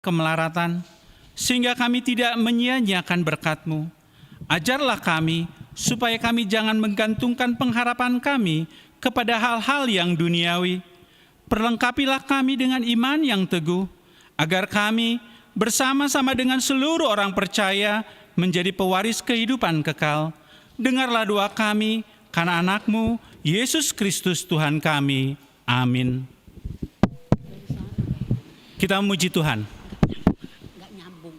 kemelaratan, sehingga kami tidak menyia-nyiakan berkat-Mu. Ajarlah kami, supaya kami jangan menggantungkan pengharapan kami kepada hal-hal yang duniawi. Perlengkapilah kami dengan iman yang teguh, agar kami bersama-sama dengan seluruh orang percaya menjadi pewaris kehidupan kekal. Dengarlah doa kami, karena anak-Mu, Yesus Kristus Tuhan kami. Amin. Kita memuji Tuhan. Nggak nyambung.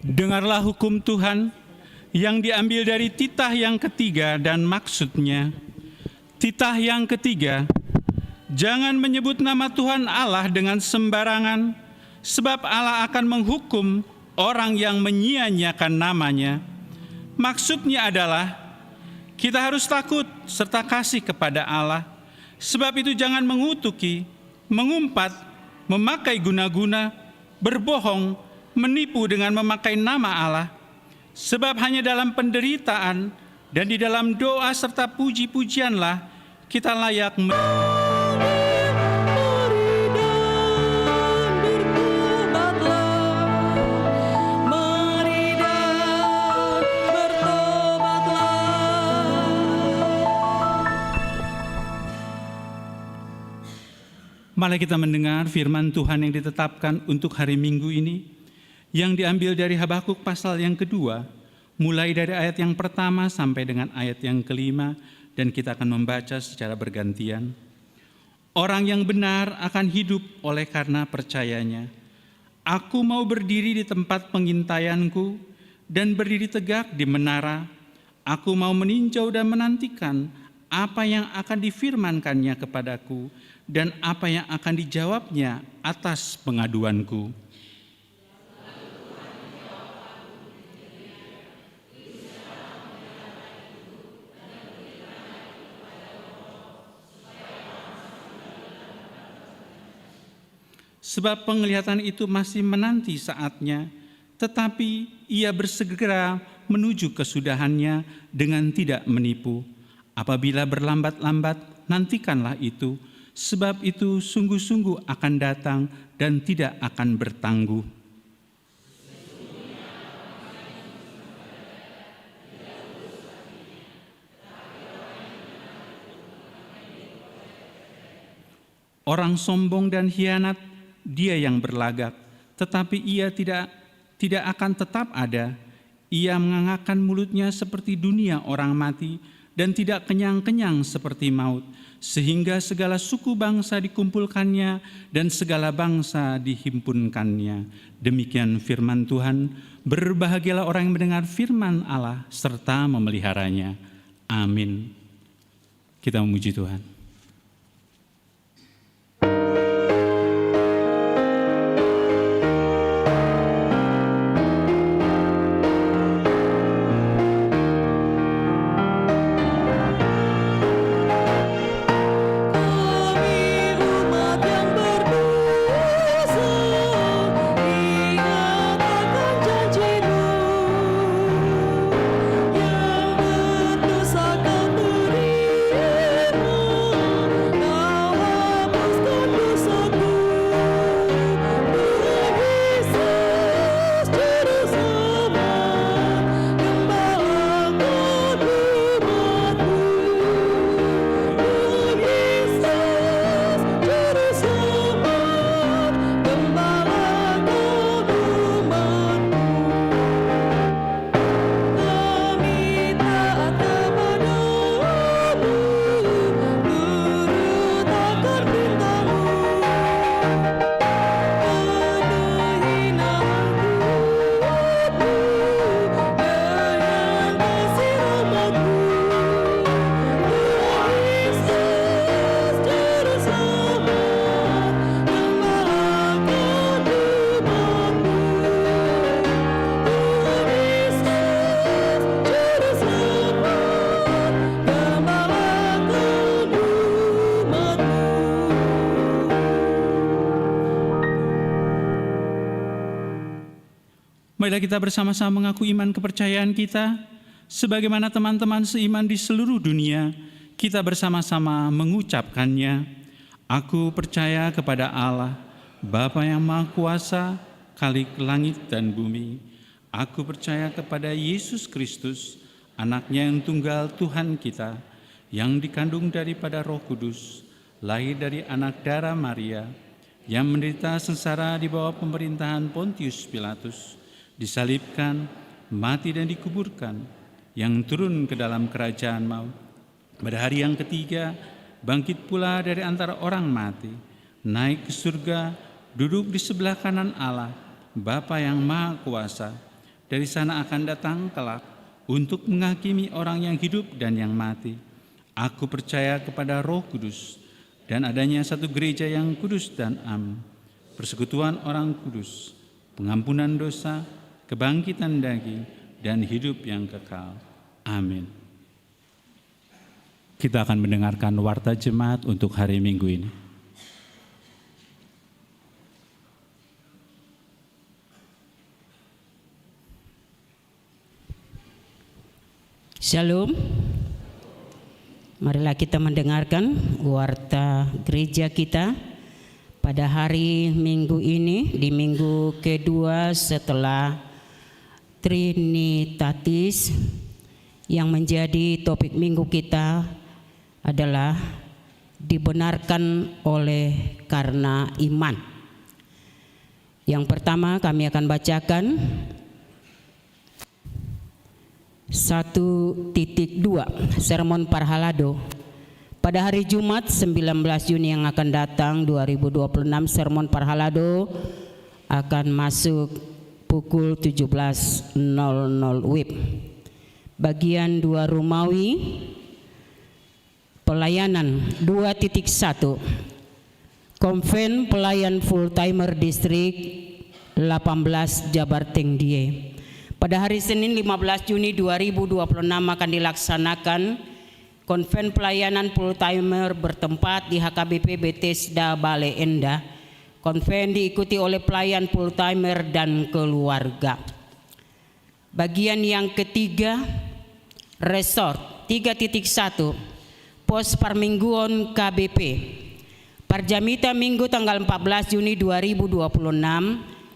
Dengarlah hukum Tuhan yang diambil dari titah yang ketiga dan maksudnya. Titah yang ketiga, jangan menyebut nama Tuhan Allah dengan sembarangan, sebab Allah akan menghukum orang yang menyia-nyiakan namanya. Maksudnya adalah, kita harus takut serta kasih kepada Allah. Sebab itu jangan mengutuki, mengumpat, memakai guna-guna, berbohong, menipu dengan memakai nama Allah. Sebab hanya dalam penderitaan dan di dalam doa serta puji-pujianlah kita layak Mari kita mendengar firman Tuhan yang ditetapkan untuk hari Minggu ini, yang diambil dari Habakuk pasal yang kedua, mulai dari ayat yang pertama sampai dengan ayat yang kelima, dan kita akan membaca secara bergantian. Orang yang benar akan hidup oleh karena percayanya. Aku mau berdiri di tempat pengintaianku dan berdiri tegak di menara. Aku mau meninjau dan menantikan apa yang akan difirmankannya kepadaku dan apa yang akan dijawabnya atas pengaduanku. Sebab penglihatan itu masih menanti saatnya, tetapi ia bersegera menuju kesudahannya dengan tidak menipu. Apabila berlambat-lambat, nantikanlah itu, sebab itu sungguh-sungguh akan datang dan tidak akan bertangguh. Orang sombong dan hianat, dia yang berlagak, tetapi ia tidak akan tetap ada. Ia mengangakkan mulutnya seperti dunia orang mati dan tidak kenyang-kenyang seperti maut, sehingga segala suku bangsa dikumpulkannya dan segala bangsa dihimpunkannya. Demikian firman Tuhan. Berbahagialah orang yang mendengar firman Allah serta memeliharanya. Amin. Kita memuji Tuhan. Marilah kita bersama-sama mengaku iman kepercayaan kita, sebagaimana teman-teman seiman di seluruh dunia, kita bersama-sama mengucapkannya. Aku percaya kepada Allah, Bapa yang Maha Kuasa, Khalik langit dan bumi. Aku percaya kepada Yesus Kristus, Anaknya yang tunggal Tuhan kita, yang dikandung daripada Roh Kudus, lahir dari anak darah Maria, yang menderita sengsara di bawah pemerintahan Pontius Pilatus, disalibkan, mati dan dikuburkan, yang turun ke dalam kerajaan maut. Pada hari yang ketiga, bangkit pula dari antara orang mati, naik ke surga, duduk di sebelah kanan Allah, Bapa yang Maha Kuasa. Dari sana akan datang kelak untuk menghakimi orang yang hidup dan yang mati. Aku percaya kepada Roh Kudus dan adanya satu gereja yang kudus dan am, persekutuan orang kudus, pengampunan dosa, kebangkitan daging, dan hidup yang kekal. Amin. Kita akan mendengarkan warta jemaat untuk hari Minggu ini. Shalom. Marilah kita mendengarkan warta gereja kita pada hari Minggu ini, di minggu kedua setelah Trinitatis. Yang menjadi topik minggu kita adalah dibenarkan oleh karena iman. Yang pertama kami akan bacakan 1.2 Sermon Parhalado. Pada hari Jumat 19 Juni yang akan datang 2026, Sermon Parhalado akan masuk pukul 17.00 WIB. Bagian 2 Romawi, pelayanan 2.1 Konven Pelayan Full Timer Distrik 18 Jabarteng Die. Pada hari Senin 15 Juni 2026 akan dilaksanakan konven pelayanan full timer bertempat di HKBP Bethesda Bale Endah. Konven diikuti oleh pelayan full timer dan keluarga. Bagian yang ketiga, resort 3.1 Pos Parmingguon KBP. Parjamita Minggu tanggal 14 Juni 2026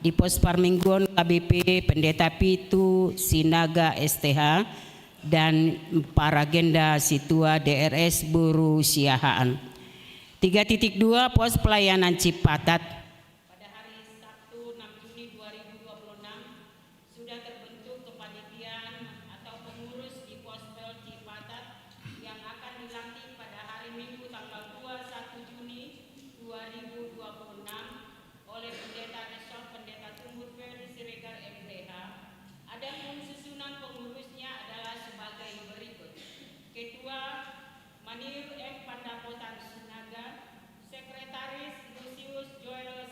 di Pos Parmingguon KBP Pendeta Pitu Sinaga STH dan para agenda Situa DRS Buru Siahaan. 3.2 Pos Pelayanan Cipatat. Pada hari Sabtu 6 Juni 2026 sudah terbentuk kepanitiaan atau pengurus di Pospel Cipatat yang akan dilantik pada hari Minggu tanggal 21 Juni 2026 oleh Pendeta Resort Pendeta Tumur Ferdi Siregar MTH. Adapun susunan pengurusnya adalah sebagai berikut. Ketua Manir M. Pandapotan Sinaga, Sekretaris Lucius Joel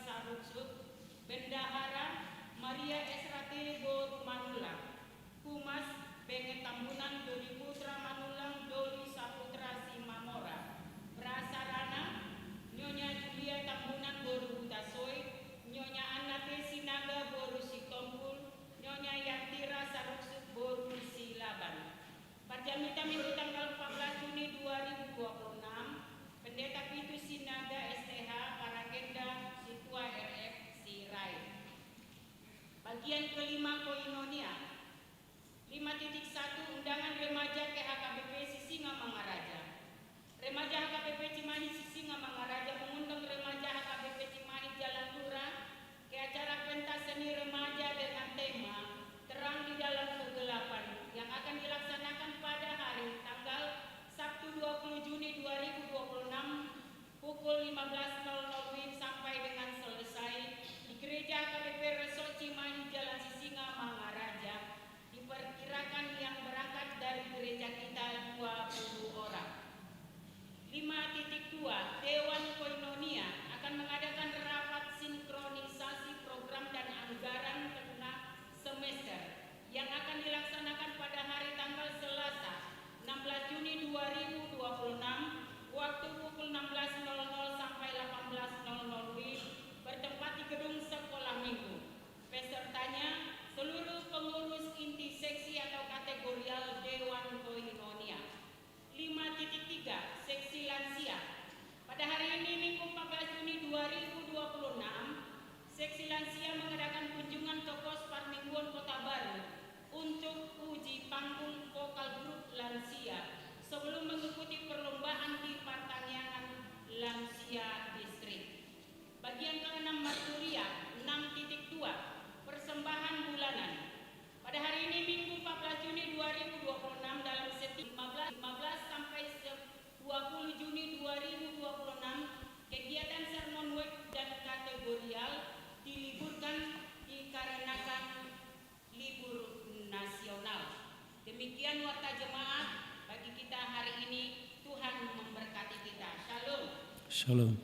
Shalom.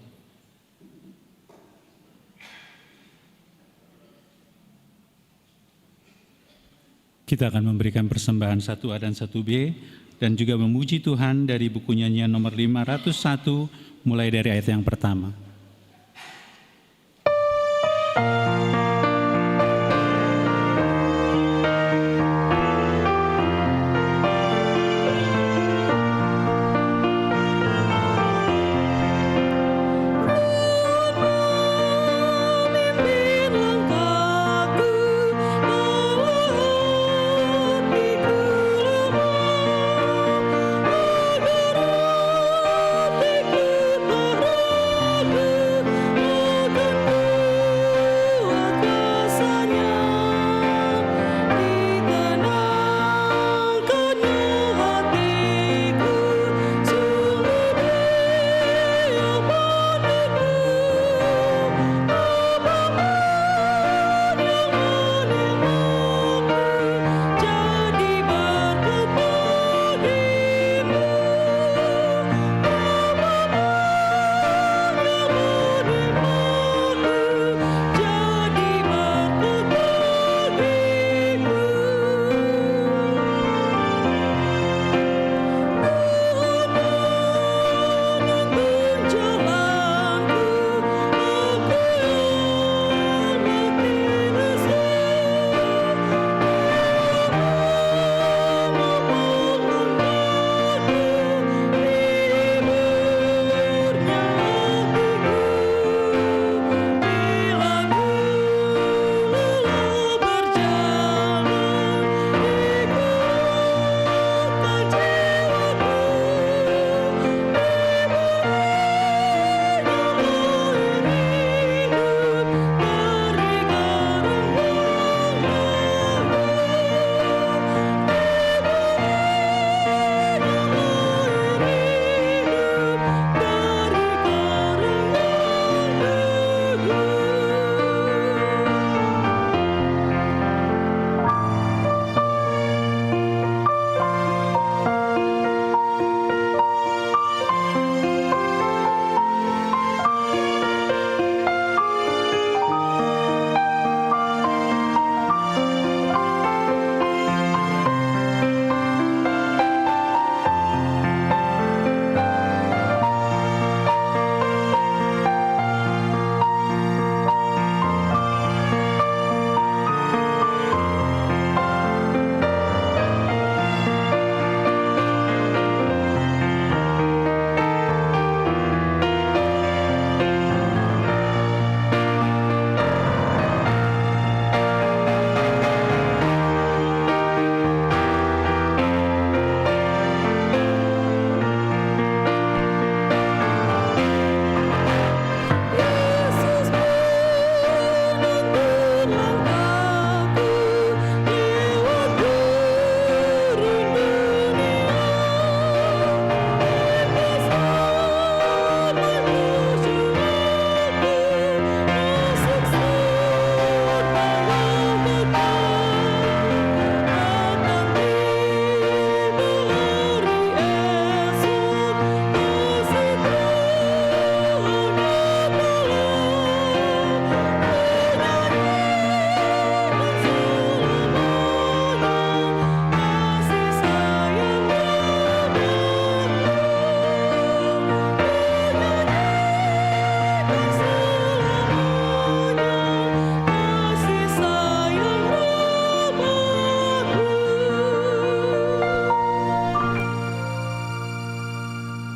Kita akan memberikan persembahan 1A dan 1B dan juga memuji Tuhan dari buku nyanyian nomor 501 mulai dari ayat yang pertama.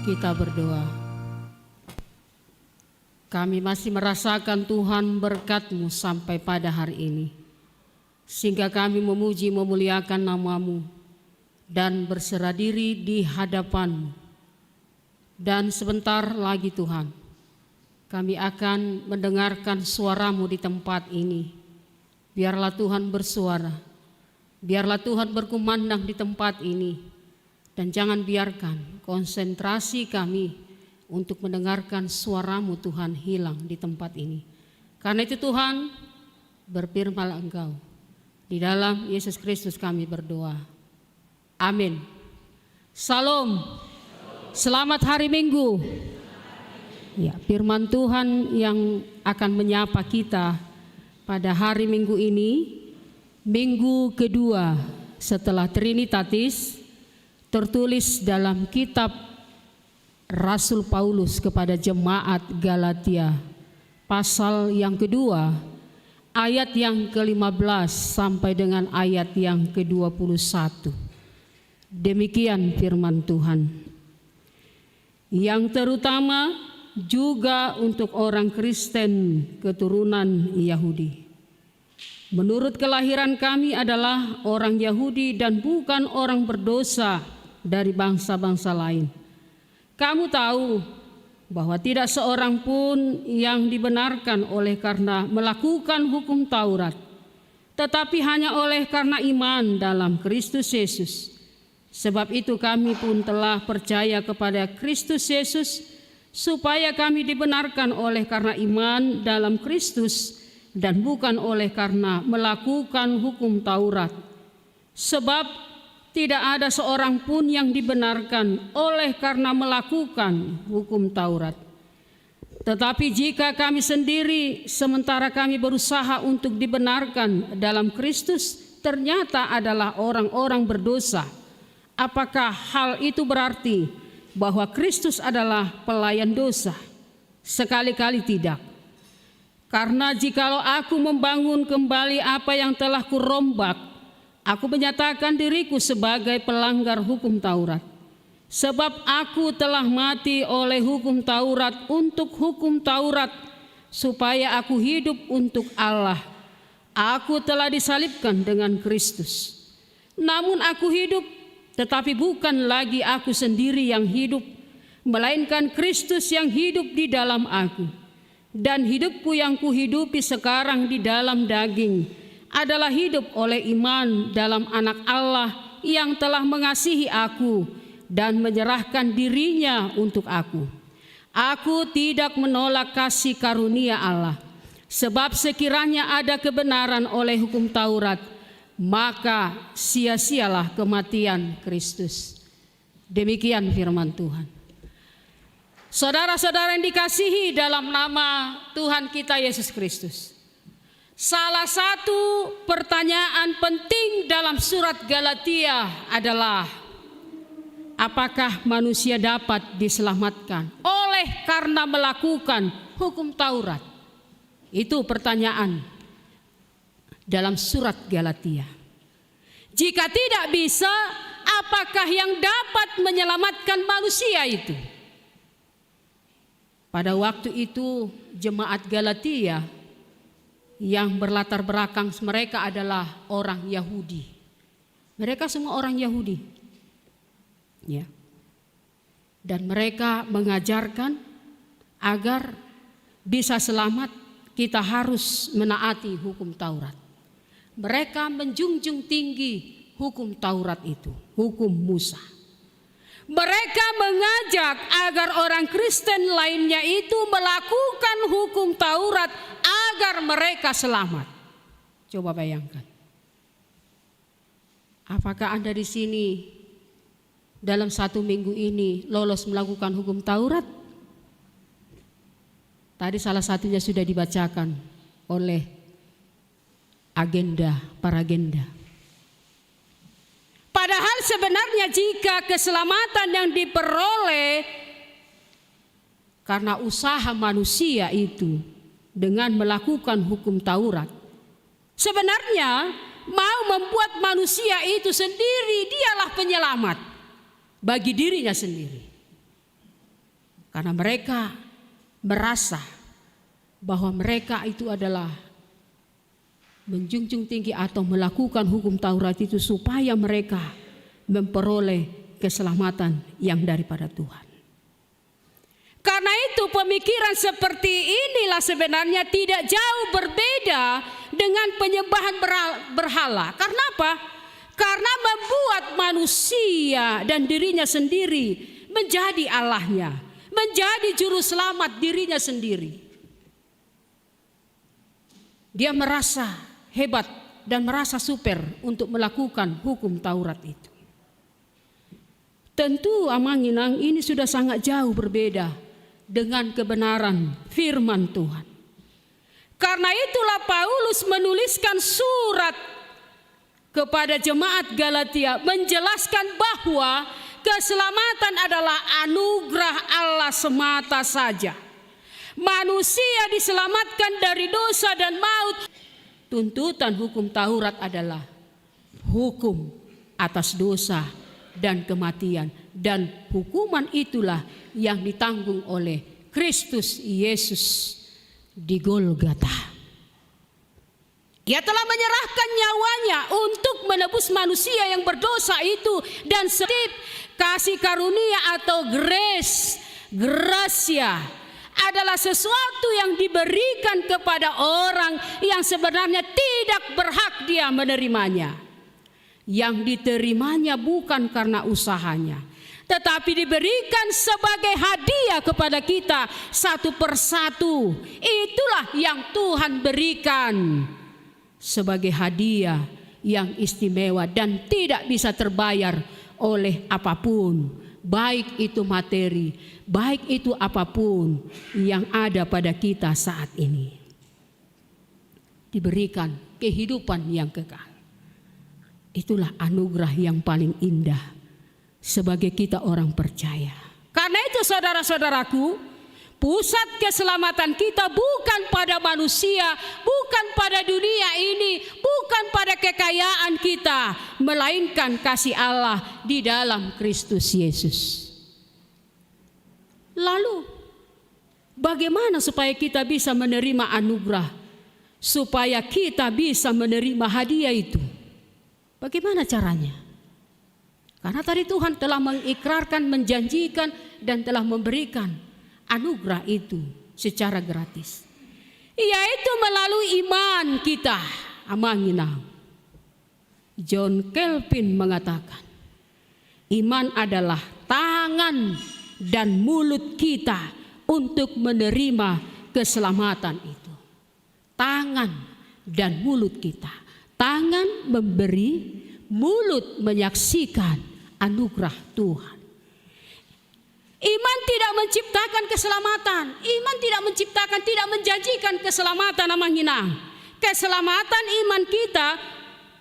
Kita berdoa. Kami masih merasakan Tuhan berkat-Mu sampai pada hari ini, sehingga kami memuji memuliakan nama-Mu dan berserah diri di hadapan-Mu. Dan sebentar lagi Tuhan, kami akan mendengarkan suara-Mu di tempat ini. Biarlah Tuhan bersuara, biarlah Tuhan berkumandang di tempat ini. Dan jangan biarkan konsentrasi kami untuk mendengarkan suara-Mu Tuhan hilang di tempat ini. Karena itu Tuhan, berfirman Engkau. Di dalam Yesus Kristus kami berdoa. Amin. Salam. Selamat hari Minggu. Ya, firman Tuhan yang akan menyapa kita pada hari Minggu ini, minggu kedua setelah Trinitatis, tertulis dalam kitab Rasul Paulus kepada jemaat Galatia, pasal yang kedua, ayat yang ke-15 sampai dengan ayat yang ke-21. Demikian firman Tuhan. Yang terutama juga untuk orang Kristen keturunan Yahudi. Menurut kelahiran kami adalah orang Yahudi dan bukan orang berdosa dari bangsa-bangsa lain. Kamu tahu bahwa tidak seorang pun yang dibenarkan oleh karena melakukan hukum Taurat, tetapi hanya oleh karena iman dalam Kristus Yesus. Sebab itu kami pun telah percaya kepada Kristus Yesus, supaya kami dibenarkan oleh karena iman dalam Kristus dan bukan oleh karena melakukan hukum Taurat. Sebab tidak ada seorang pun yang dibenarkan oleh karena melakukan hukum Taurat. Tetapi jika kami sendiri sementara kami berusaha untuk dibenarkan dalam Kristus ternyata adalah orang-orang berdosa, apakah hal itu berarti bahwa Kristus adalah pelayan dosa? Sekali-kali tidak. Karena jikalau aku membangun kembali apa yang telah kurombak, aku menyatakan diriku sebagai pelanggar hukum Taurat. Sebab aku telah mati oleh hukum Taurat untuk hukum Taurat, supaya aku hidup untuk Allah. Aku telah disalibkan dengan Kristus. Namun aku hidup, tetapi bukan lagi aku sendiri yang hidup, melainkan Kristus yang hidup di dalam aku. Dan hidupku yang kuhidupi sekarang di dalam daging adalah hidup oleh iman dalam Anak Allah yang telah mengasihi aku dan menyerahkan dirinya untuk aku. Aku tidak menolak kasih karunia Allah, sebab sekiranya ada kebenaran oleh hukum Taurat, maka sia-sialah kematian Kristus. Demikian firman Tuhan. Saudara-saudara yang dikasihi dalam nama Tuhan kita Yesus Kristus, salah satu pertanyaan penting dalam surat Galatia adalah, apakah manusia dapat diselamatkan oleh karena melakukan hukum Taurat? Itu pertanyaan dalam surat Galatia. Jika tidak bisa, apakah yang dapat menyelamatkan manusia itu? Pada waktu itu jemaat Galatia yang berlatar belakang mereka adalah orang Yahudi. Mereka semua orang Yahudi. Ya. Dan mereka mengajarkan agar bisa selamat kita harus menaati hukum Taurat. Mereka menjunjung tinggi hukum Taurat itu, hukum Musa. Mereka mengajak agar orang Kristen lainnya itu melakukan hukum Taurat agar mereka selamat. Coba bayangkan. Apakah Anda di sini dalam satu minggu ini lolos melakukan hukum Taurat? Tadi salah satunya sudah dibacakan oleh para agenda. Padahal sebenarnya jika keselamatan yang diperoleh karena usaha manusia itu dengan melakukan hukum Taurat, sebenarnya mau membuat manusia itu sendiri dialah penyelamat bagi dirinya sendiri. Karena mereka merasa bahwa mereka itu adalah menjunjung tinggi atau melakukan hukum Taurat itu supaya mereka memperoleh keselamatan yang daripada Tuhan. Karena itu pemikiran seperti inilah sebenarnya tidak jauh berbeda dengan penyembahan berhala. Karena apa? Karena membuat manusia dan dirinya sendiri menjadi Allahnya, menjadi juru selamat dirinya sendiri. Dia merasa hebat dan merasa super untuk melakukan hukum Taurat itu. Tentu amanginang ini sudah sangat jauh berbeda dengan kebenaran firman Tuhan. Karena itulah Paulus menuliskan surat kepada jemaat Galatia menjelaskan bahwa keselamatan adalah anugerah Allah semata saja. Manusia diselamatkan dari dosa dan maut. Tuntutan hukum Taurat adalah hukum atas dosa dan kematian, dan hukuman itulah yang ditanggung oleh Kristus Yesus di Golgota. Ia telah menyerahkan nyawanya untuk menebus manusia yang berdosa itu, dan setiap kasih karunia atau gracia adalah sesuatu yang diberikan kepada orang yang sebenarnya tidak berhak dia menerimanya. Yang diterimanya bukan karena usahanya, tetapi diberikan sebagai hadiah kepada kita satu persatu. Itulah yang Tuhan berikan sebagai hadiah yang istimewa dan tidak bisa terbayar oleh apapun, baik itu materi, baik itu apapun yang ada pada kita saat ini. Diberikan kehidupan yang kekal. Itulah anugerah yang paling indah sebagai kita orang percaya. Karena itu saudara-saudaraku, pusat keselamatan kita bukan pada manusia, bukan pada dunia ini, bukan pada kekayaan kita, melainkan kasih Allah di dalam Kristus Yesus. Lalu, bagaimana supaya kita bisa menerima anugerah, supaya kita bisa menerima hadiah itu? Bagaimana caranya? Karena tadi Tuhan telah mengikrarkan, menjanjikan, dan telah memberikan anugerah itu secara gratis, yaitu melalui iman kita. Amanginau. John Calvin mengatakan, iman adalah tangan dan mulut kita untuk menerima keselamatan itu. Tangan dan mulut kita. Tangan memberi, mulut menyaksikan anugerah Tuhan. Iman tidak menciptakan keselamatan. Iman tidak menciptakan, tidak menjanjikan keselamatan. Amanginang. Keselamatan iman kita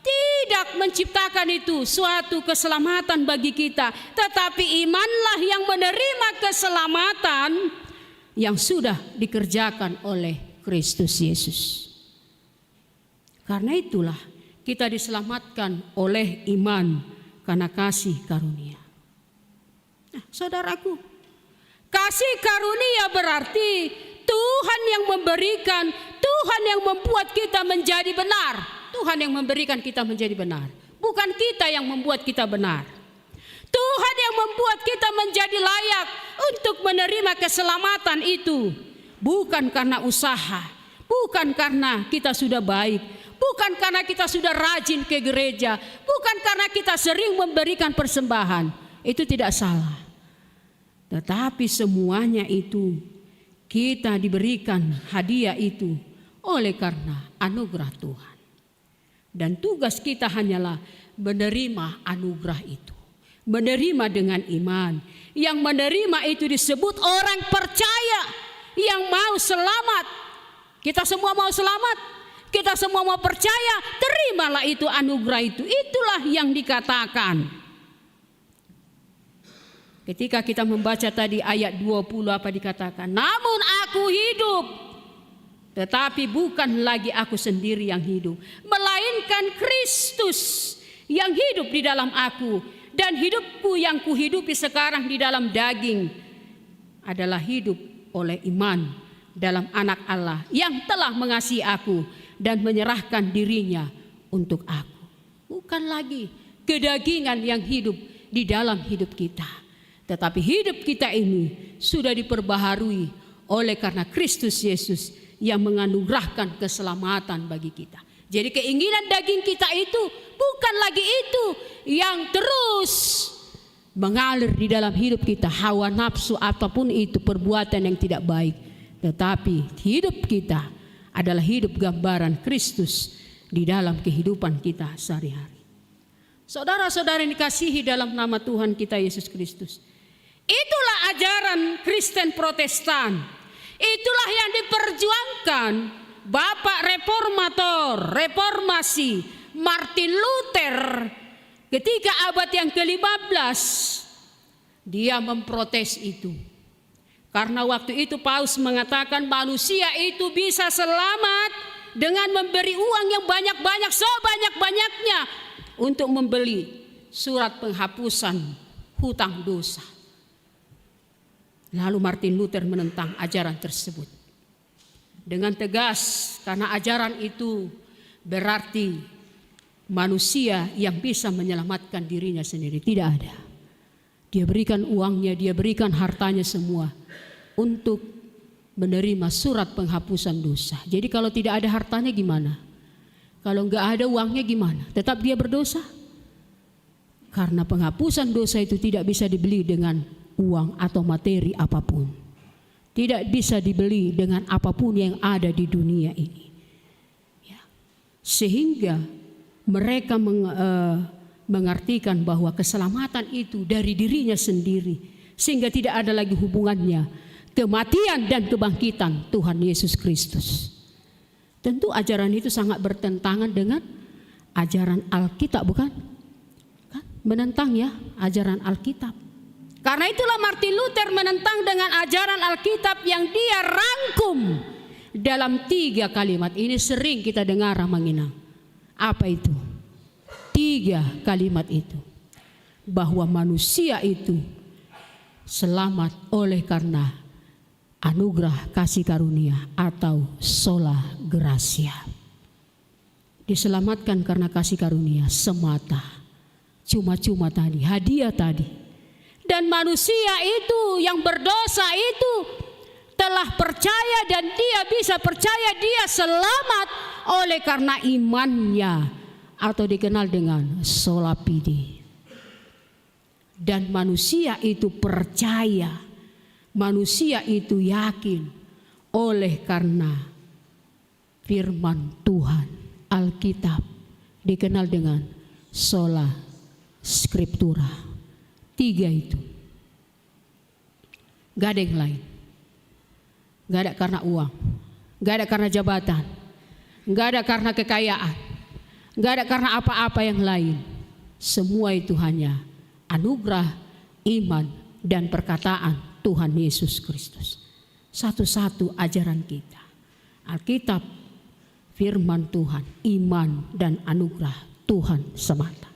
tidak menciptakan itu suatu keselamatan bagi kita. Tetapi imanlah yang menerima keselamatan yang sudah dikerjakan oleh Kristus Yesus. Karena itulah kita diselamatkan oleh iman karena kasih karunia. Nah, saudaraku, kasih karunia berarti Tuhan yang memberikan, Tuhan yang membuat kita menjadi benar. Tuhan yang memberikan kita menjadi benar, bukan kita yang membuat kita benar. Tuhan yang membuat kita menjadi layak untuk menerima keselamatan itu, bukan karena usaha, bukan karena kita sudah baik, bukan karena kita sudah rajin ke gereja, bukan karena kita sering memberikan persembahan. Itu tidak salah. Tetapi semuanya itu kita diberikan hadiah itu oleh karena anugerah Tuhan. Dan tugas kita hanyalah menerima anugerah itu. Menerima dengan iman. Yang menerima itu disebut orang percaya yang mau selamat. Kita semua mau selamat. Kita semua mau percaya, terimalah itu anugerah itu. Itulah yang dikatakan. Ketika kita membaca tadi ayat 20 apa dikatakan? Namun aku hidup, tetapi bukan lagi aku sendiri yang hidup, melainkan Kristus yang hidup di dalam aku. Dan hidupku yang kuhidupi sekarang di dalam daging adalah hidup oleh iman dalam anak Allah yang telah mengasihi aku dan menyerahkan dirinya untuk aku. Bukan lagi kedagingan yang hidup di dalam hidup kita, tetapi hidup kita ini sudah diperbaharui oleh karena Kristus Yesus yang menganugerahkan keselamatan bagi kita. Jadi keinginan daging kita itu bukan lagi itu yang terus mengalir di dalam hidup kita, hawa nafsu apapun itu, perbuatan yang tidak baik, tetapi hidup kita adalah hidup gambaran Kristus di dalam kehidupan kita sehari-hari. Saudara-saudara yang dikasihi dalam nama Tuhan kita Yesus Kristus, Itulah ajaran Kristen Protestan. Itulah yang diperjuangkan Bapak Reformator, Reformasi, Martin Luther ketika abad yang ke-15. Dia memprotes itu. Karena waktu itu Paus mengatakan manusia itu bisa selamat dengan memberi uang yang banyak-banyak, sebanyak-banyaknya untuk membeli surat penghapusan hutang dosa. Lalu Martin Luther menentang ajaran tersebut dengan tegas, karena ajaran itu berarti manusia yang bisa menyelamatkan dirinya sendiri. Tidak ada. Dia berikan uangnya, dia berikan hartanya semua untuk menerima surat penghapusan dosa. Jadi kalau tidak ada hartanya gimana? Kalau enggak ada uangnya gimana? Tetap dia berdosa? Karena penghapusan dosa itu tidak bisa dibeli dengan uang atau materi apapun. Tidak bisa dibeli dengan apapun yang ada di dunia ini. Ya. Sehingga mereka mengartikan bahwa keselamatan itu dari dirinya sendiri. Sehingga tidak ada lagi hubungannya kematian dan kebangkitan Tuhan Yesus Kristus. Tentu ajaran itu sangat bertentangan dengan ajaran Alkitab, bukan? Kan? Menentang ya ajaran Alkitab. Karena itulah Martin Luther menentang dengan ajaran Alkitab yang dia rangkum dalam 3 kalimat. Ini sering kita dengar Manginang. Apa itu? 3 kalimat itu. Bahwa manusia itu selamat oleh karena anugerah kasih karunia atau sola gratia. Diselamatkan karena kasih karunia semata. Cuma-cuma tadi, hadiah tadi. Dan manusia itu yang berdosa itu telah percaya dan dia bisa percaya dia selamat oleh karena imannya atau dikenal dengan sola fide. Dan manusia itu percaya, manusia itu yakin oleh karena firman Tuhan, Alkitab, dikenal dengan sola scriptura. 3 itu. Gak ada yang lain. Gak ada karena uang, gak ada karena jabatan, gak ada karena kekayaan, gak ada karena apa-apa yang lain. Semua itu hanya anugerah, iman, dan perkataan Tuhan Yesus Kristus. Satu-satu ajaran kita. Alkitab, firman Tuhan, iman, dan anugerah Tuhan semata.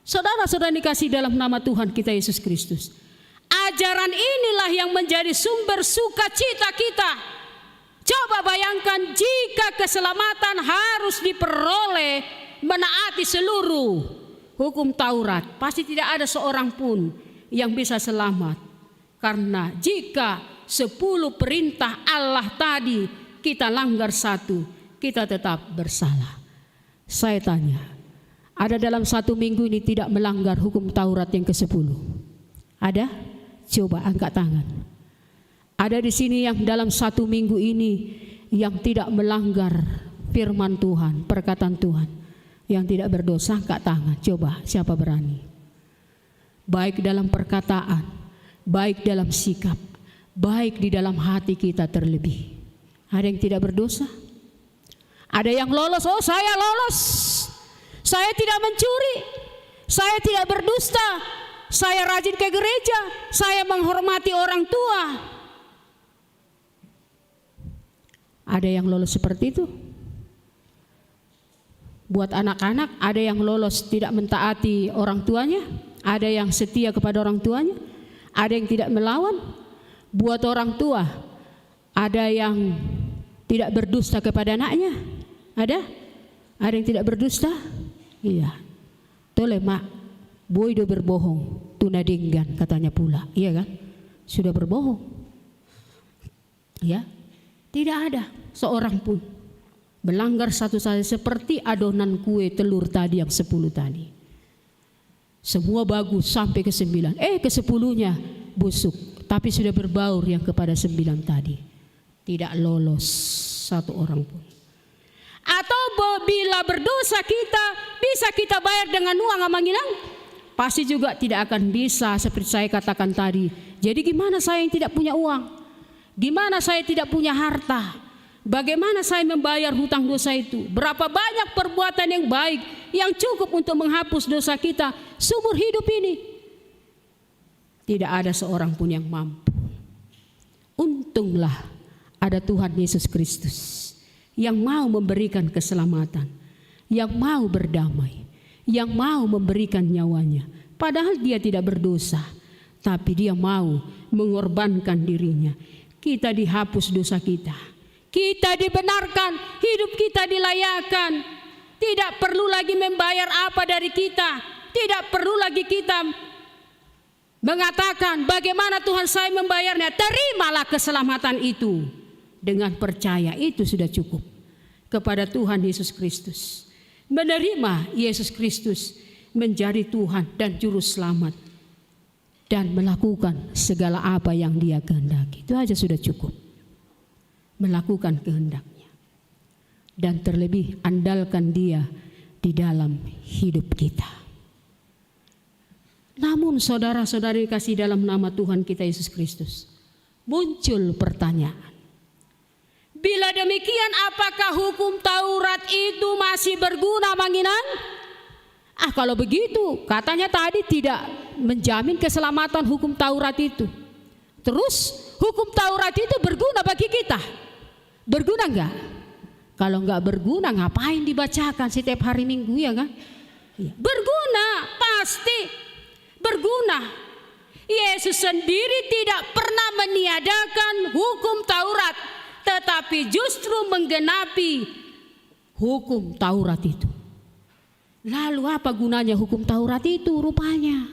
Saudara-saudara dikasih dalam nama Tuhan kita Yesus Kristus. Ajaran inilah yang menjadi sumber sukacita kita. Coba bayangkan jika keselamatan harus diperoleh menaati seluruh hukum Taurat. Pasti tidak ada seorang pun yang bisa selamat. Karena jika 10 perintah Allah tadi kita langgar 1, kita tetap bersalah. Saya tanya, ada dalam 1 minggu ini tidak melanggar hukum Taurat yang ke-10? Ada? Coba angkat tangan. Ada di sini yang dalam 1 minggu ini yang tidak melanggar firman Tuhan, perkataan Tuhan, yang tidak berdosa? Angkat tangan. Coba siapa berani? Baik dalam perkataan, baik dalam sikap, baik di dalam hati kita terlebih. Ada yang tidak berdosa? Ada yang lolos? Oh, saya lolos. Saya tidak mencuri, saya tidak berdusta, saya rajin ke gereja, saya menghormati orang tua. Ada yang lolos seperti itu? Buat anak-anak, ada yang lolos tidak mentaati orang tuanya, ada yang setia kepada orang tuanya, ada yang tidak melawan. Buat orang tua, ada yang tidak berdusta kepada anaknya, ada yang tidak berdusta. Iya, tole mak, boy do berbohong, tunadinggan katanya pula, iya kan? Sudah berbohong, ya, tidak ada seorang pun melanggar satu saja seperti adonan kue telur tadi yang 10 tadi. Semua bagus sampai ke 9, ke-10-nya busuk, tapi sudah berbaur yang kepada 9 tadi. Tidak lolos satu orang pun. Atau bila berdosa kita, bisa kita bayar dengan uang Manginang? pasti juga tidak akan bisa seperti saya katakan tadi. Jadi gimana saya yang tidak punya uang? Gimana saya tidak punya harta? Bagaimana saya membayar hutang dosa itu? Berapa banyak perbuatan yang baik yang cukup untuk menghapus dosa kita seumur hidup ini? Tidak ada seorang pun yang mampu. Untunglah ada Tuhan Yesus Kristus yang mau memberikan keselamatan, yang mau berdamai, yang mau memberikan nyawanya. Padahal dia tidak berdosa, tapi dia mau mengorbankan dirinya. Kita dihapus dosa kita, kita dibenarkan, hidup kita dilayakan. Tidak perlu lagi membayar apa dari kita, tidak perlu lagi kita mengatakan bagaimana Tuhan saya membayarnya. Terimalah keselamatan itu dengan percaya, itu sudah cukup kepada Tuhan Yesus Kristus. Menerima Yesus Kristus menjadi Tuhan dan Juru Selamat dan melakukan segala apa yang Dia kehendaki. Itu aja sudah cukup. Melakukan kehendaknya dan terlebih andalkan Dia di dalam hidup kita. Namun saudara-saudari kasih dalam nama Tuhan kita Yesus Kristus, muncul pertanyaan. Bila demikian, apakah hukum Taurat itu masih berguna, Manginan? Kalau begitu, katanya tadi tidak menjamin keselamatan hukum Taurat itu. Terus hukum Taurat itu berguna bagi kita? Berguna enggak? Kalau enggak berguna, ngapain dibacakan setiap hari Minggu, ya kan? Berguna, pasti berguna. Yesus sendiri tidak pernah meniadakan hukum Taurat, tetapi justru menggenapi hukum Taurat itu. Lalu apa gunanya hukum Taurat itu rupanya?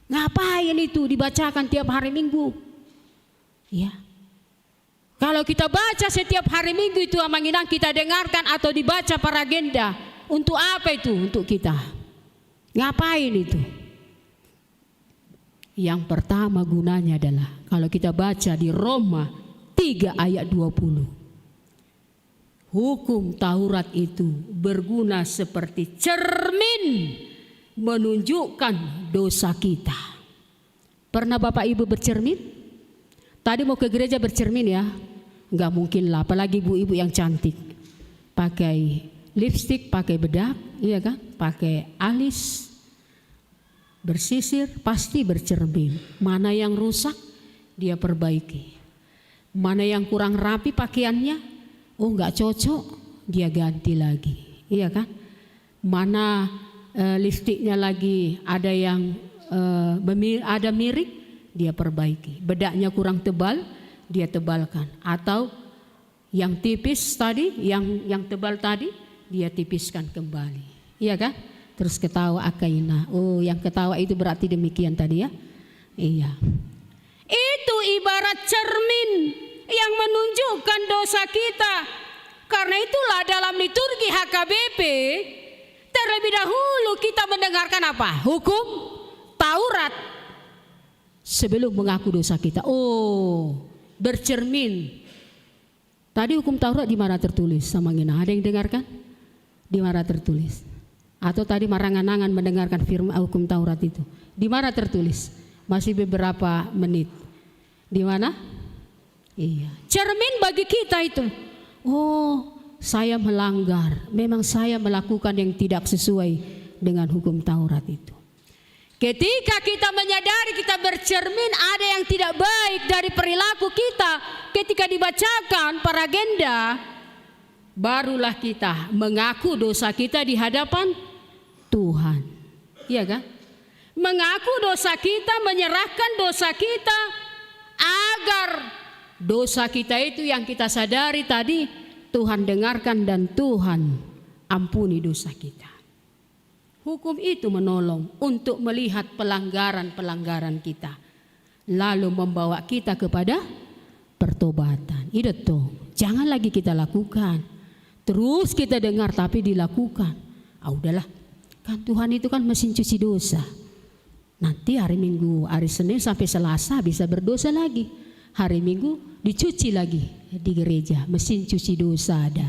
Ngapain itu dibacakan tiap hari Minggu? Ya. Kalau kita baca setiap hari Minggu itu, Manginang, kita dengarkan atau dibaca para agenda, untuk apa itu? Untuk kita. Ngapain itu? Yang pertama gunanya adalah kalau kita baca di Roma 3 ayat 20. Hukum Taurat itu berguna seperti cermin menunjukkan dosa kita. Pernah Bapak Ibu bercermin? Tadi mau ke gereja bercermin ya? Enggak mungkin lah, apalagi ibu-ibu yang cantik. Pakai lipstik, pakai bedak, iya kan? Pakai alis, bersisir, pasti bercermin. Mana yang rusak, dia perbaiki. Mana yang kurang rapi pakaiannya, oh nggak cocok, dia ganti lagi, iya kan? Mana lipstiknya lagi ada yang ada miring, dia perbaiki. Bedaknya kurang tebal, dia tebalkan. Atau yang tipis tadi, yang tebal tadi, dia tipiskan kembali, iya kan? Terus ketawa akaina. Oh, yang ketawa itu berarti demikian tadi ya. Iya. Itu ibarat cermin yang menunjukkan dosa kita. Karena itulah dalam liturgi HKBP terlebih dahulu kita mendengarkan apa? Hukum Taurat sebelum mengaku dosa kita. Oh, bercermin. Tadi hukum Taurat di mana tertulis sama Ngina? Ada yang dengarkan? Di mana tertulis? Atau tadi marangan-angan mendengarkan firman hukum Taurat itu. Di mana tertulis? Masih beberapa menit. Di mana? Iya. Cermin bagi kita itu. Oh, saya melanggar. Memang saya melakukan yang tidak sesuai dengan hukum Taurat itu. Ketika kita menyadari kita bercermin ada yang tidak baik dari perilaku kita, ketika dibacakan para agenda, barulah kita mengaku dosa kita di hadapan Tuhan, iya kan? Mengaku dosa kita, menyerahkan dosa kita, agar dosa kita itu yang kita sadari tadi Tuhan dengarkan dan Tuhan ampuni dosa kita. Hukum itu menolong untuk melihat pelanggaran-pelanggaran kita, lalu membawa kita kepada pertobatan. Itu tuh, jangan lagi kita lakukan. Terus kita dengar tapi dilakukan. Udahlah. Kan Tuhan itu kan mesin cuci dosa. Nanti hari Minggu, hari Senin sampai Selasa bisa berdosa lagi. Hari Minggu dicuci lagi di gereja. Mesin cuci dosa ada.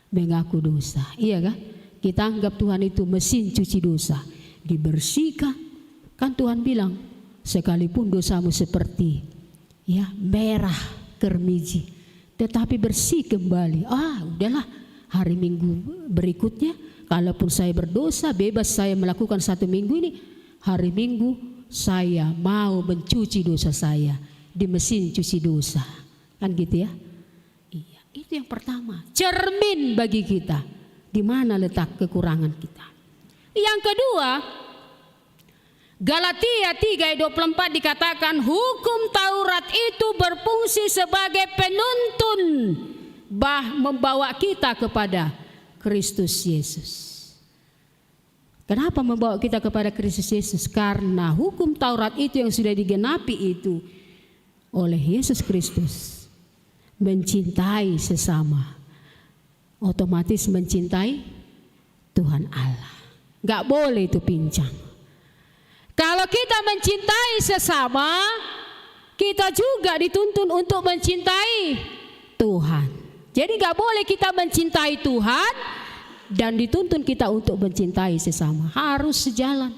Mengaku dosa. Iya kan? Kita anggap Tuhan itu mesin cuci dosa. Dibersihkan, Kan Tuhan bilang, sekalipun dosamu seperti merah kermiji, tetapi bersih kembali. Udahlah, hari Minggu berikutnya, kalaupun saya berdosa, bebas saya melakukan 1 minggu ini. Hari Minggu saya mau mencuci dosa saya di mesin cuci dosa. Kan gitu ya? Iya, itu yang pertama. Cermin bagi kita, di mana letak kekurangan kita. Yang kedua, Galatia 3:24 dikatakan hukum Taurat itu berfungsi sebagai penuntun membawa kita kepada Kristus Yesus. Kenapa membawa kita kepada Kristus Yesus? Karena hukum Taurat itu yang sudah digenapi itu oleh Yesus Kristus. Mencintai sesama, otomatis mencintai Tuhan Allah. Gak boleh itu pincang. Kalau kita mencintai sesama, kita juga dituntun untuk mencintai Tuhan. Jadi gak boleh kita mencintai Tuhan dan dituntun kita untuk mencintai sesama. Harus sejalan.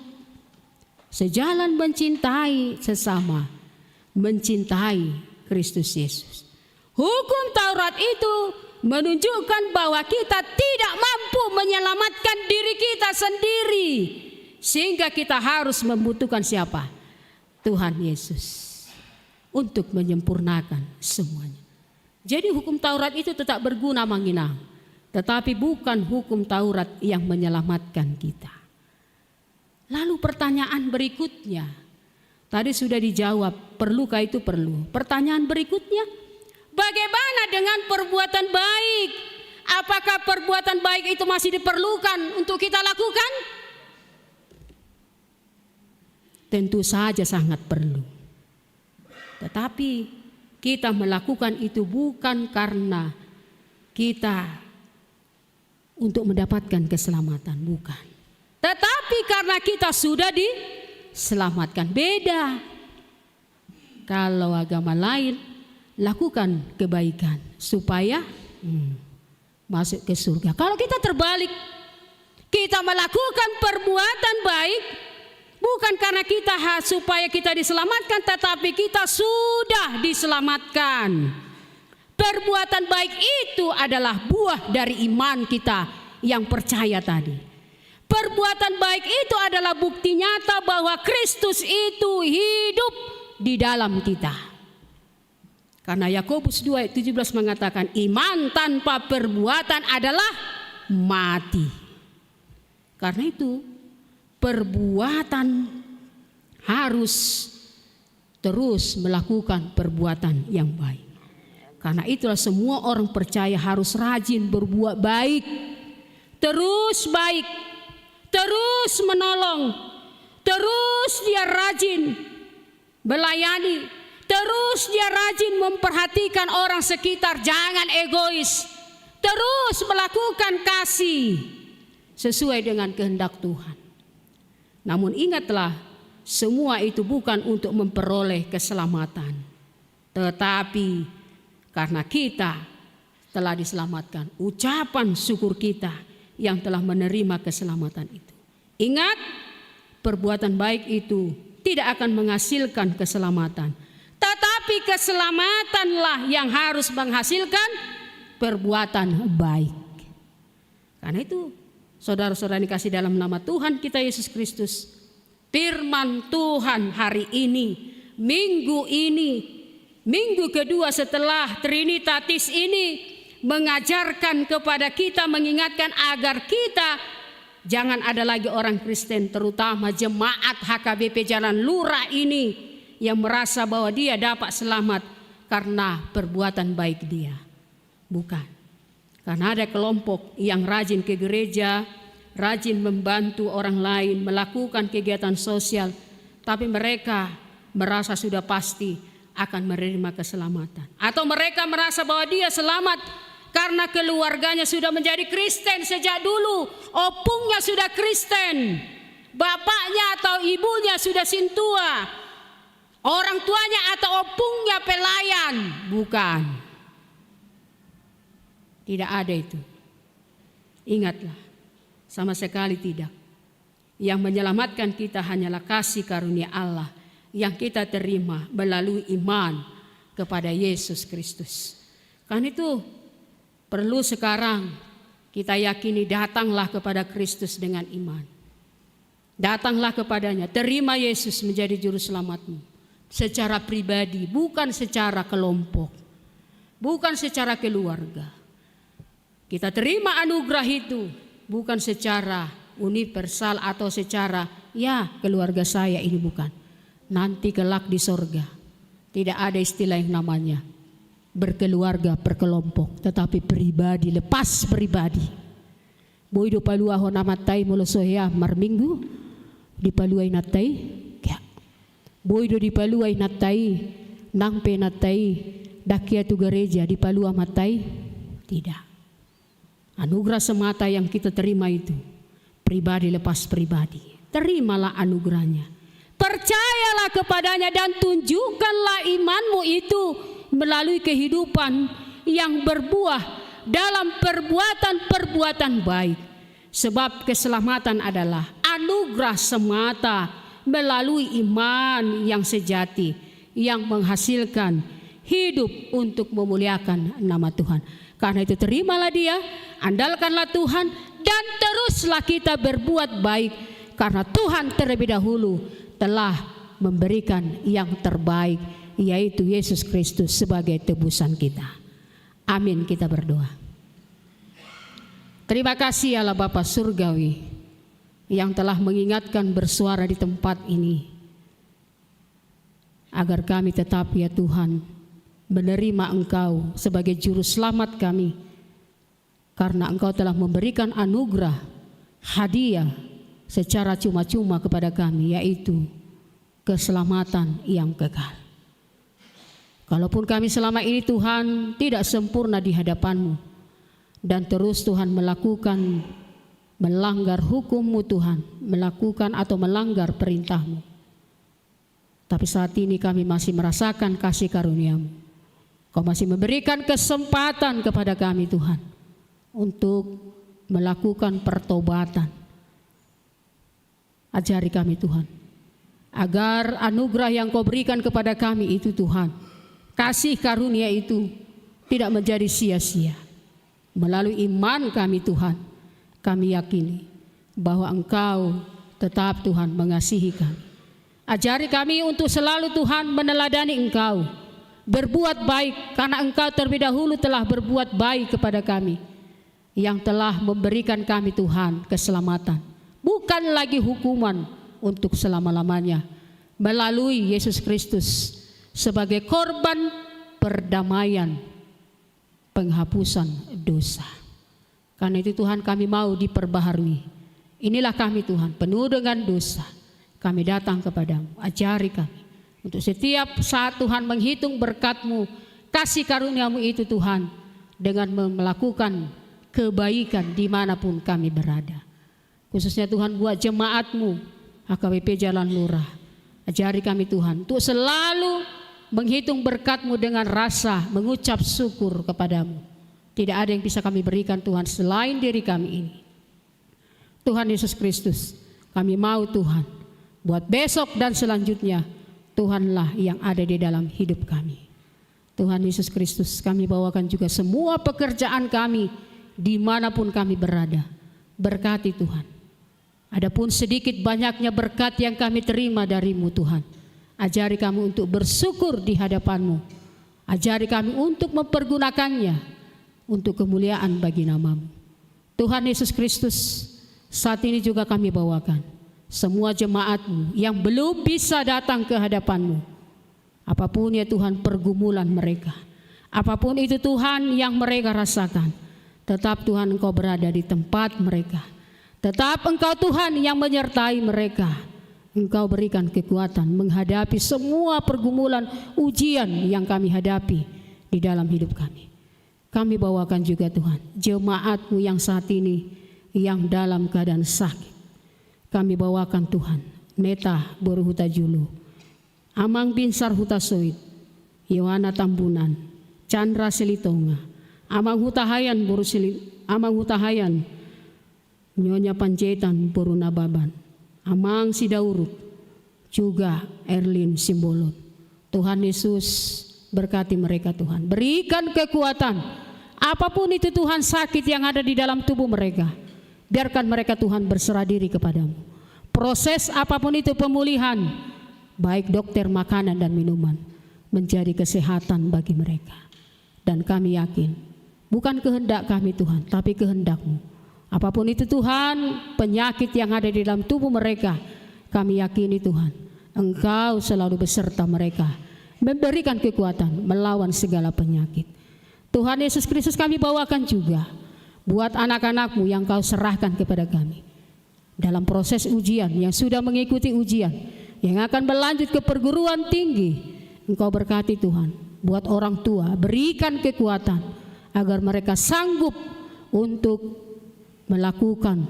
Sejalan mencintai sesama, mencintai Kristus Yesus. Hukum Taurat itu menunjukkan bahwa kita tidak mampu menyelamatkan diri kita sendiri. Sehingga kita harus membutuhkan siapa? Tuhan Yesus untuk menyempurnakan semuanya. Jadi hukum Taurat itu tetap berguna manginang, tetapi bukan hukum Taurat yang menyelamatkan kita. Lalu pertanyaan berikutnya, tadi sudah dijawab, perlukah itu perlu. Pertanyaan berikutnya, bagaimana dengan perbuatan baik? Apakah perbuatan baik itu masih diperlukan untuk kita lakukan? Tentu saja sangat perlu. Tetapi kita melakukan itu bukan karena kita untuk mendapatkan keselamatan, bukan. Tetapi karena kita sudah diselamatkan. Beda. Kalau agama lain lakukan kebaikan supaya masuk ke surga. Kalau kita terbalik, kita melakukan perbuatan baik bukan karena kita supaya kita diselamatkan, tetapi kita sudah diselamatkan. Perbuatan baik itu adalah buah dari iman kita yang percaya tadi. Perbuatan baik itu adalah bukti nyata bahwa Kristus itu hidup di dalam kita. Karena Yakobus 2:17 mengatakan iman tanpa perbuatan adalah mati. Karena itu perbuatan harus terus melakukan perbuatan yang baik. Karena itulah semua orang percaya harus rajin berbuat baik. Terus baik, terus menolong, terus dia rajin melayani, terus dia rajin memperhatikan orang sekitar, jangan egois. Terus melakukan kasih sesuai dengan kehendak Tuhan. Namun ingatlah, semua itu bukan untuk memperoleh keselamatan, tetapi karena kita telah diselamatkan, ucapan syukur kita yang telah menerima keselamatan itu. Ingat, perbuatan baik itu tidak akan menghasilkan keselamatan, tetapi keselamatanlah yang harus menghasilkan perbuatan baik. Karena itu, saudara-saudara dikasih dalam nama Tuhan kita Yesus Kristus, firman Tuhan hari ini, minggu kedua setelah Trinitatis ini mengajarkan kepada kita, mengingatkan agar kita jangan ada lagi orang Kristen, terutama jemaat HKBP Jalan Lurah ini yang merasa bahwa dia dapat selamat karena perbuatan baik dia. Bukan. Karena ada kelompok yang rajin ke gereja, rajin membantu orang lain, melakukan kegiatan sosial, tapi mereka merasa sudah pasti akan menerima keselamatan. Atau mereka merasa bahwa dia selamat karena keluarganya sudah menjadi Kristen sejak dulu, opungnya sudah Kristen, bapaknya atau ibunya sudah sintua, orang tuanya atau opungnya pelayan. Bukan. Tidak ada itu. Ingatlah, sama sekali tidak. Yang menyelamatkan kita hanyalah kasih karunia Allah yang kita terima melalui iman kepada Yesus Kristus. Karena itu perlu sekarang kita yakini, datanglah kepada Kristus dengan iman. Datanglah kepadanya, terima Yesus menjadi juru selamatmu secara pribadi, bukan secara kelompok, bukan secara keluarga. Kita terima anugerah itu bukan secara universal atau secara ya keluarga saya ini, bukan. Nanti kelak di sorga tidak ada istilah yang namanya berkeluarga berkelompok, tetapi pribadi lepas pribadi. Boido palua ho namatai molosoya marminggu dipaluai natai ya. Boido dipaluai natai nangpe natai dakia tu gereja dipalua matai tidak. Anugerah semata yang kita terima itu pribadi lepas pribadi. Terimalah anugerahnya. Percayalah kepadanya dan tunjukkanlah imanmu itu melalui kehidupan yang berbuah dalam perbuatan-perbuatan baik. Sebab keselamatan adalah anugerah semata melalui iman yang sejati yang menghasilkan hidup untuk memuliakan nama Tuhan. Karena itu terimalah dia, andalkanlah Tuhan, dan teruslah kita berbuat baik. Karena Tuhan terlebih dahulu telah memberikan yang terbaik, yaitu Yesus Kristus sebagai tebusan kita. Amin, kita berdoa. Terima kasih Allah Bapa Surgawi yang telah mengingatkan bersuara di tempat ini, agar kami tetap ya Tuhan menerima Engkau sebagai juru selamat kami, karena Engkau telah memberikan anugerah hadiah secara cuma-cuma kepada kami, yaitu keselamatan yang kekal. Kalaupun kami selama ini Tuhan tidak sempurna di hadapan-Mu dan terus Tuhan melakukan melanggar hukum-Mu Tuhan, melakukan atau melanggar perintah-Mu, tapi saat ini kami masih merasakan kasih karunia-Mu. Kau masih memberikan kesempatan kepada kami Tuhan untuk melakukan pertobatan. Ajari kami Tuhan, agar anugerah yang Kau berikan kepada kami itu Tuhan, kasih karunia itu tidak menjadi sia-sia. Melalui iman kami Tuhan, kami yakini bahwa Engkau tetap Tuhan mengasihi kami. Ajari kami untuk selalu Tuhan meneladani Engkau, berbuat baik, karena Engkau terlebih dahulu telah berbuat baik kepada kami, yang telah memberikan kami Tuhan keselamatan, bukan lagi hukuman untuk selama-lamanya, melalui Yesus Kristus sebagai korban perdamaian, penghapusan dosa. Karena itu Tuhan kami mau diperbaharui. Inilah kami Tuhan, penuh dengan dosa. Kami datang kepadamu, ajari kami untuk setiap saat Tuhan menghitung berkat-Mu, kasih karunia-Mu itu Tuhan, dengan melakukan kebaikan dimanapun kami berada. Khususnya Tuhan buat jemaat-Mu HKBP Jalan Lurah, ajari kami Tuhan untuk selalu menghitung berkat-Mu dengan rasa mengucap syukur kepadamu. Tidak ada yang bisa kami berikan Tuhan selain diri kami ini. Tuhan Yesus Kristus, kami mau Tuhan, buat besok dan selanjutnya, Tuhanlah yang ada di dalam hidup kami. Tuhan Yesus Kristus, kami bawakan juga semua pekerjaan kami dimanapun kami berada. Berkati Tuhan. Adapun sedikit banyaknya berkat yang kami terima dari-Mu Tuhan, ajari kami untuk bersyukur di hadapan-Mu. Ajari kami untuk mempergunakannya untuk kemuliaan bagi nama-Mu. Tuhan Yesus Kristus, saat ini juga kami bawakan semua jemaat-Mu yang belum bisa datang ke hadapan-Mu. Apapun ya Tuhan pergumulan mereka, apapun itu Tuhan yang mereka rasakan, tetap Tuhan Engkau berada di tempat mereka. Tetap Engkau Tuhan yang menyertai mereka. Engkau berikan kekuatan menghadapi semua pergumulan ujian yang kami hadapi di dalam hidup kami. Kami bawakan juga Tuhan jemaat-Mu yang saat ini yang dalam keadaan sakit. Kami bawakan Tuhan Neta Boru Huta Julu, Amang Binsar Huta Soit, Yohana Tambunan, Chandra Selitonga, Amang Huta Hayan Amang Huta Hayan, Nyonya Panjaitan Boru Nababan, Amang Sidauruk, juga Erlin Simbolon. Tuhan Yesus berkati mereka Tuhan. Berikan kekuatan. Apapun itu Tuhan sakit yang ada di dalam tubuh mereka. Biarkan mereka Tuhan berserah diri kepadamu. Proses apapun itu pemulihan, baik dokter makanan dan minuman, menjadi kesehatan bagi mereka. Dan kami yakin, bukan kehendak kami Tuhan, tapi kehendak-Mu. Apapun itu Tuhan, penyakit yang ada di dalam tubuh mereka, kami yakini Tuhan, Engkau selalu beserta mereka, memberikan kekuatan melawan segala penyakit. Tuhan Yesus Kristus kami bawakan juga buat anak-anak-Mu yang Kau serahkan kepada kami. Dalam proses ujian, yang sudah mengikuti ujian, yang akan berlanjut ke perguruan tinggi, Engkau berkati Tuhan, buat orang tua, berikan kekuatan agar mereka sanggup untuk melakukan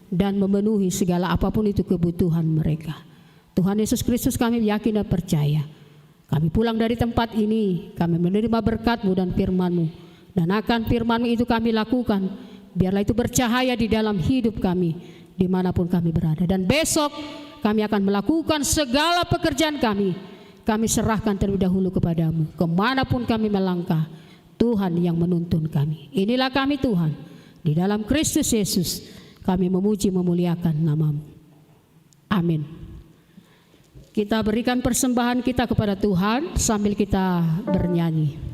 dan memenuhi segala apapun itu kebutuhan mereka. Tuhan Yesus Kristus kami yakin dan percaya. Kami pulang dari tempat ini, kami menerima berkat-Mu dan firman-Mu. Dan akan firman-Mu itu kami lakukan, biarlah itu bercahaya di dalam hidup kami, dimanapun kami berada. Dan besok kami akan melakukan segala pekerjaan kami serahkan terlebih dahulu kepadamu. Kemanapun kami melangkah, Tuhan yang menuntun kami. Inilah kami Tuhan, di dalam Kristus Yesus kami memuji memuliakan nama-Mu. Amin. Kita berikan persembahan kita kepada Tuhan sambil kita bernyanyi.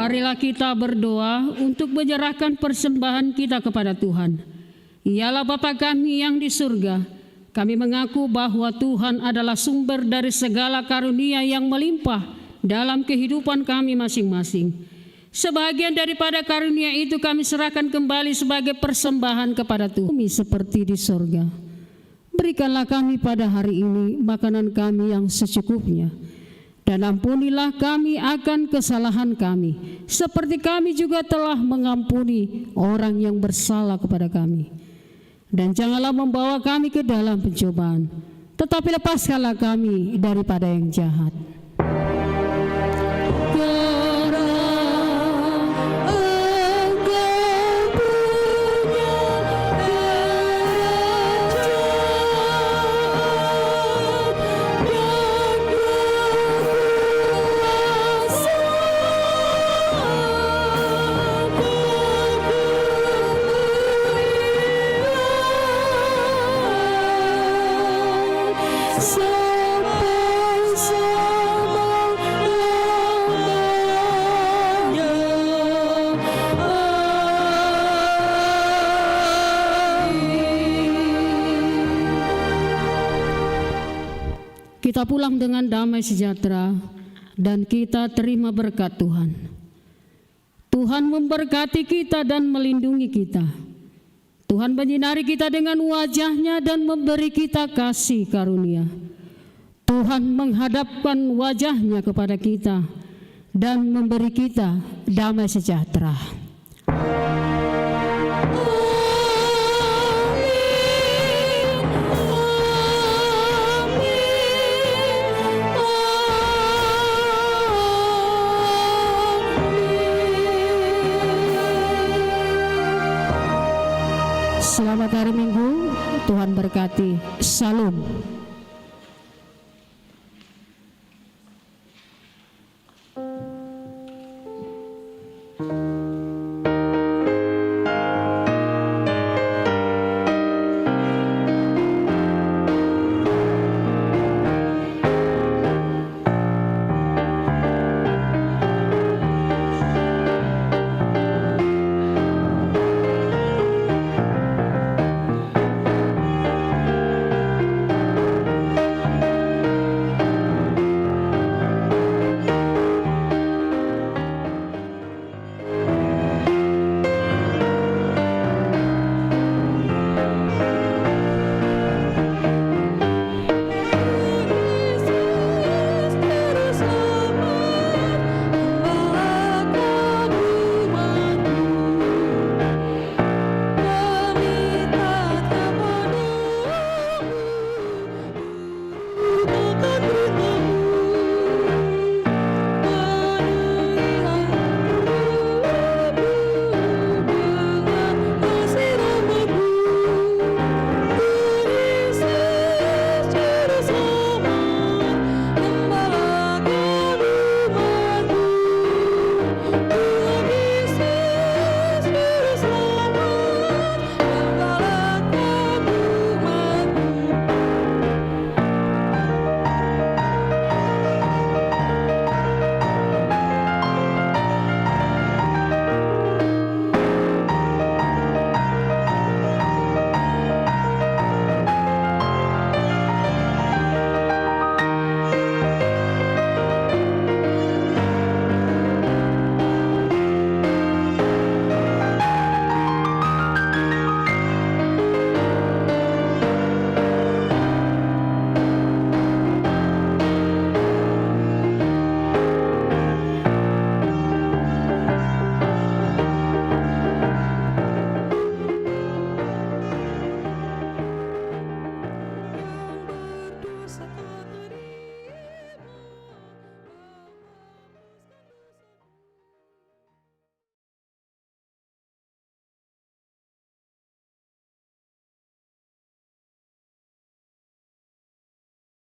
Marilah kita berdoa untuk menyerahkan persembahan kita kepada Tuhan. Ialah Bapa kami yang di surga, kami mengaku bahwa Tuhan adalah sumber dari segala karunia yang melimpah dalam kehidupan kami masing-masing. Sebagian daripada karunia itu kami serahkan kembali sebagai persembahan kepada Tuhan seperti di surga. Berikanlah kami pada hari ini makanan kami yang secukupnya, dan ampunilah kami akan kesalahan kami, seperti kami juga telah mengampuni orang yang bersalah kepada kami. Dan janganlah membawa kami ke dalam pencobaan, tetapi lepaskanlah kami daripada yang jahat. Kita pulang dengan damai sejahtera dan kita terima berkat Tuhan. Tuhan memberkati kita dan melindungi kita. Tuhan menyinari kita dengan wajah-Nya dan memberi kita kasih karunia. Tuhan menghadapkan wajah-Nya kepada kita dan memberi kita damai sejahtera. Selamat hari Minggu, Tuhan berkati. Salam.